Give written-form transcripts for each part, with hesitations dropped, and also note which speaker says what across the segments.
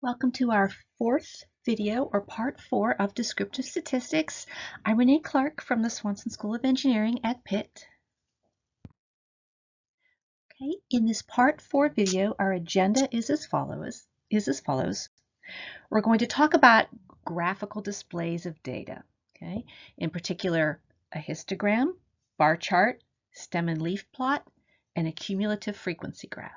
Speaker 1: Welcome to our fourth video, or part 4 of Descriptive Statistics. I'm Renee Clark from the Swanson School of Engineering at Pitt. Okay, in this part 4 video, our agenda is as follows. We're going to talk about graphical displays of data. Okay, in particular, a histogram, bar chart, stem and leaf plot, and a cumulative frequency graph.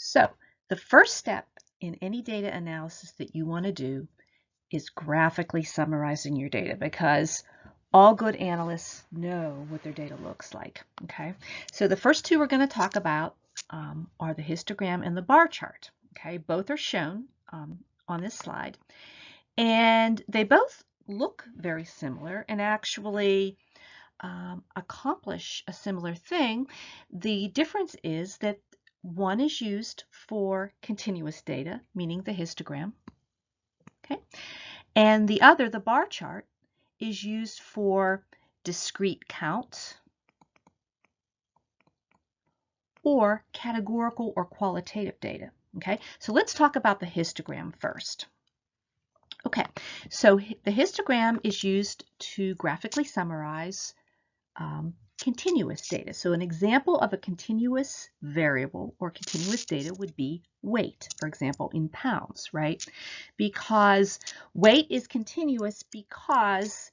Speaker 1: So the first step in any data analysis that you want to do is graphically summarizing your data, because all good analysts know what their data looks like. Okay, so the first two we're going to talk about are the histogram and the bar chart. Okay, both are shown on this slide, and they both look very similar and actually accomplish a similar thing. The difference is that one is used for continuous data, meaning the histogram, okay? And the other, the bar chart, is used for discrete count or categorical or qualitative data, okay? So let's talk about the histogram first. Okay, so the histogram is used to graphically summarize continuous data. So an example of a continuous variable or continuous data would be weight, for example, in pounds, right? Because weight is continuous because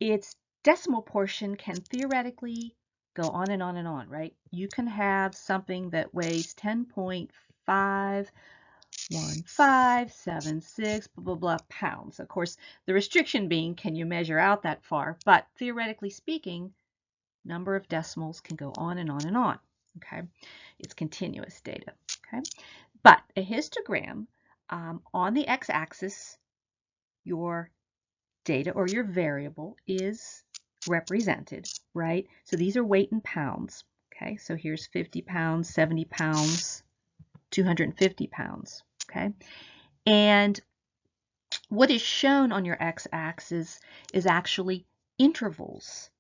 Speaker 1: its decimal portion can theoretically go on and on and on, right? You can have something that weighs 10.51576 blah, blah, blah pounds. Of course, the restriction being, can you measure out that far? But theoretically speaking, number of decimals can go on and on and on. Okay, it's continuous data. Okay, but a histogram, on the x-axis, your data or your variable is represented, right? So these are weight in pounds. Okay, so here's 50 pounds, 70 pounds, 250 pounds. Okay, and what is shown on your x-axis is actually intervals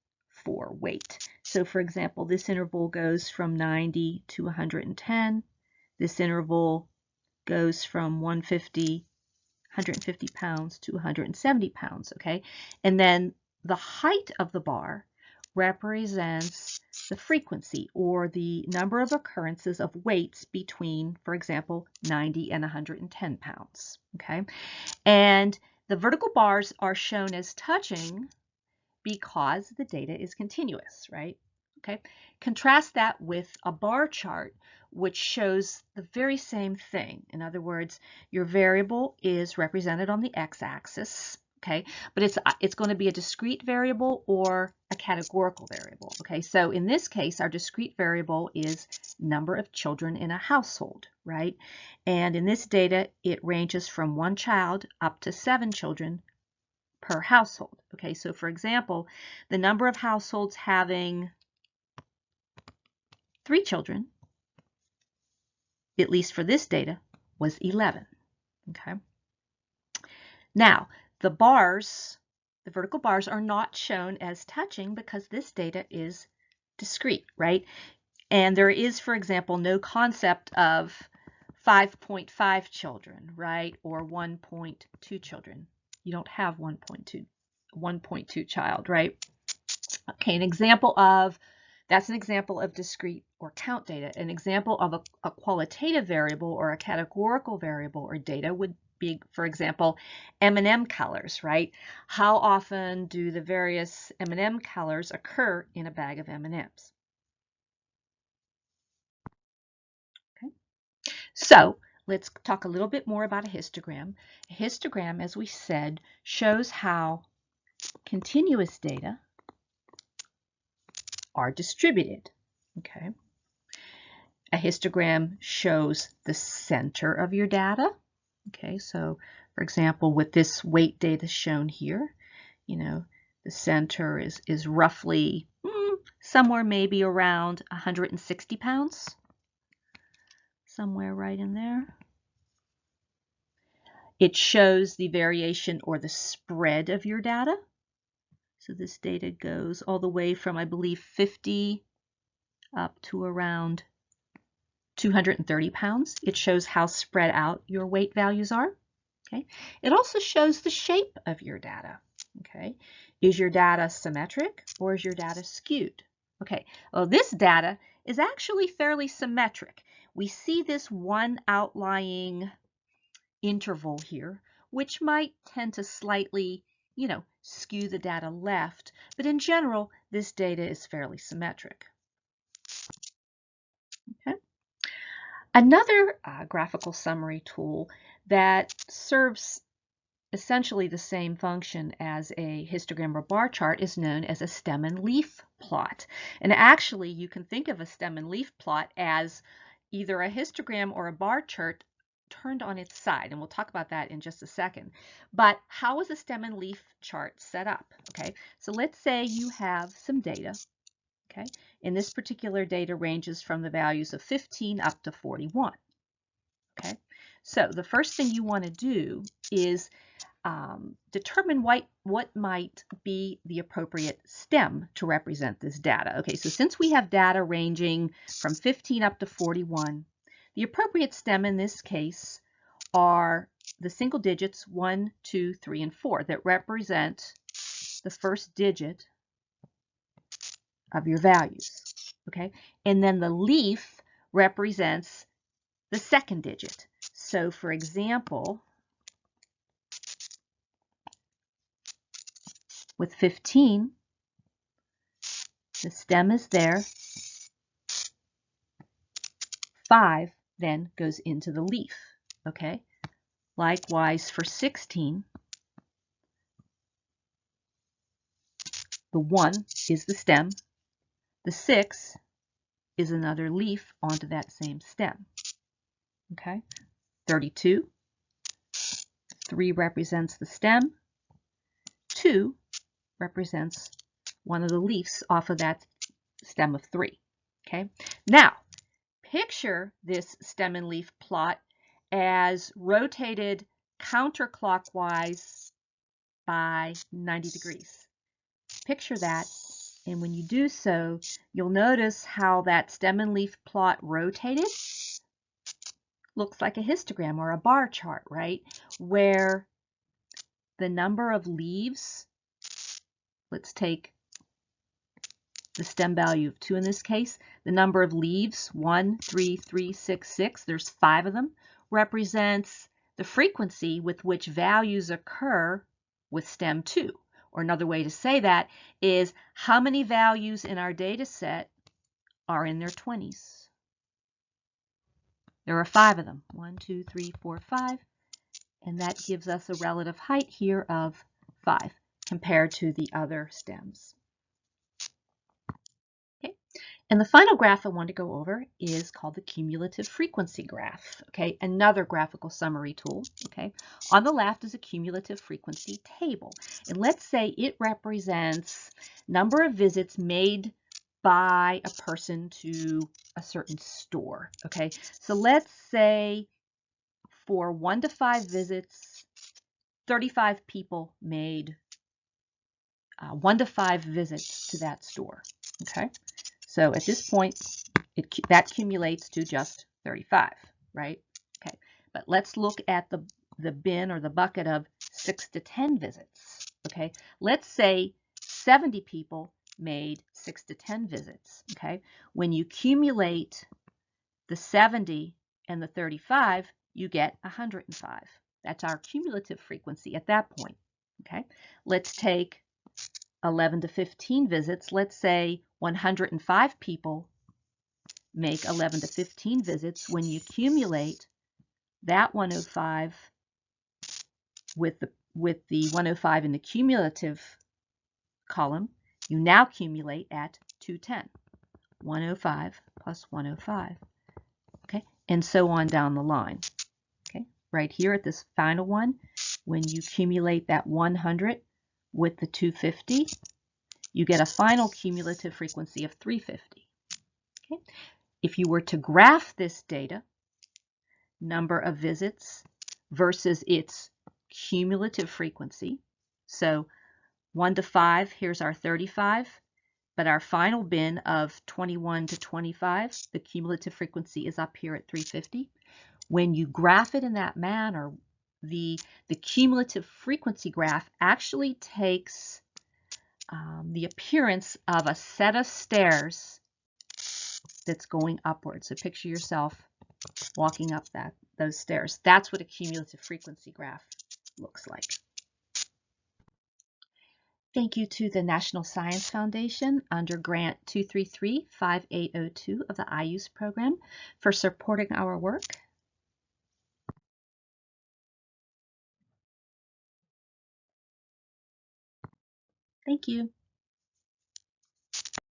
Speaker 1: for weight. So for example, this interval goes from 90 to 110. This interval goes from 150 pounds to 170 pounds, okay? And then the height of the bar represents the frequency or the number of occurrences of weights between, for example, 90 and 110 pounds, okay? And the vertical bars are shown as touching because the data is continuous, right? Okay. Contrast that with a bar chart, which shows the very same thing. In other words, your variable is represented on the x-axis, okay? But it's going to be a discrete variable or a categorical variable, okay? So in this case, our discrete variable is number of children in a household, right? And in this data, it ranges from 1 child up to 7 children per household. Okay, so for example, the number of households having 3 children, at least for this data, was 11. Okay. Now, the vertical bars are not shown as touching because this data is discrete, right? And there is, for example, no concept of 5.5 children, right? Or 1.2 children. You don't have 1.2 child, right? Okay, that's an example of discrete or count data. An example of a qualitative variable or a categorical variable or data would be, for example, M&M colors, right? How often do the various M&M colors occur in a bag of M&Ms? Okay. So let's talk a little bit more about a histogram. A histogram, as we said, shows how continuous data are distributed. Okay. A histogram shows the center of your data. Okay, so for example, with this weight data shown here, the center is roughly somewhere maybe around 160 pounds, somewhere right in there. It shows the variation or the spread of your data. So this data goes all the way from, I believe, 50 up to around 230 pounds. It shows how spread out your weight values are. Okay. It also shows the shape of your data. Okay. Is your data symmetric or is your data skewed? Okay. Well, this data is actually fairly symmetric. We see this one outlying interval here, which might tend to slightly, skew the data left, but in general, this data is fairly symmetric. Okay. Another graphical summary tool that serves essentially the same function as a histogram or bar chart is known as a stem and leaf plot. And actually, you can think of a stem and leaf plot as either a histogram or a bar chart turned on its side, and we'll talk about that in just a second. But how is a stem and leaf chart set up? Okay, so let's say you have some data. Okay, and this particular data ranges from the values of 15 up to 41. Okay, so the first thing you want to do is determine what might be the appropriate stem to represent this data. Okay, so since we have data ranging from 15 up to 41, the appropriate stem in this case are the single digits 1, 2, 3, and 4 that represent the first digit of your values. Okay, and then the leaf represents the second digit. So for example, with 15, the stem is there. 5 then goes into the leaf. Okay. Likewise for 16, the 1 is the stem. The 6 is another leaf onto that same stem. Okay. 32, 3 represents the stem. 2 represents one of the leaves off of that stem of 3. Okay. Now, picture this stem and leaf plot as rotated counterclockwise by 90 degrees. Picture that, and when you do so, you'll notice how that stem and leaf plot rotated. Looks like a histogram or a bar chart, right? Where the number of leaves, let's take the stem value of 2 in this case, the number of leaves, 1, 3, 3, 6, 6, there's 5 of them, represents the frequency with which values occur with stem 2. Or another way to say that is how many values in our data set are in their 20s. There are 5 of them, 1, 2, 3, 4, 5, and that gives us a relative height here of 5 compared to the other stems. And the final graph I want to go over is called the cumulative frequency graph, okay? Another graphical summary tool, okay? On the left is a cumulative frequency table. And let's say it represents number of visits made by a person to a certain store, okay? So let's say for 1 to 5 visits, 35 people made 1 to 5 visits to that store, okay? So at this point, that accumulates to just 35, right? Okay, but let's look at the bin or the bucket of 6 to 10 visits, okay? Let's say 70 people made 6 to 10 visits, okay? When you accumulate the 70 and the 35, you get 105. That's our cumulative frequency at that point, okay? Let's take 11 to 15 visits. Let's say 105 people make 11 to 15 visits. When you accumulate that 105 with the 105 in the cumulative column, you now accumulate at 210. 105 plus 105. Okay, and so on down the line. Okay, right here at this final one, when you accumulate that 100 with the 250, you get a final cumulative frequency of 350. Okay? If you were to graph this data, number of visits versus its cumulative frequency, so 1 to 5, here's our 35. But our final bin of 21 to 25, the cumulative frequency is up here at 350. When you graph it in that manner, the cumulative frequency graph actually takes the appearance of a set of stairs that's going upward. So picture yourself walking up those stairs. That's what a cumulative frequency graph looks like. Thank you to the National Science Foundation under Grant 233-5802 of the IUSE program for supporting our work. Thank you.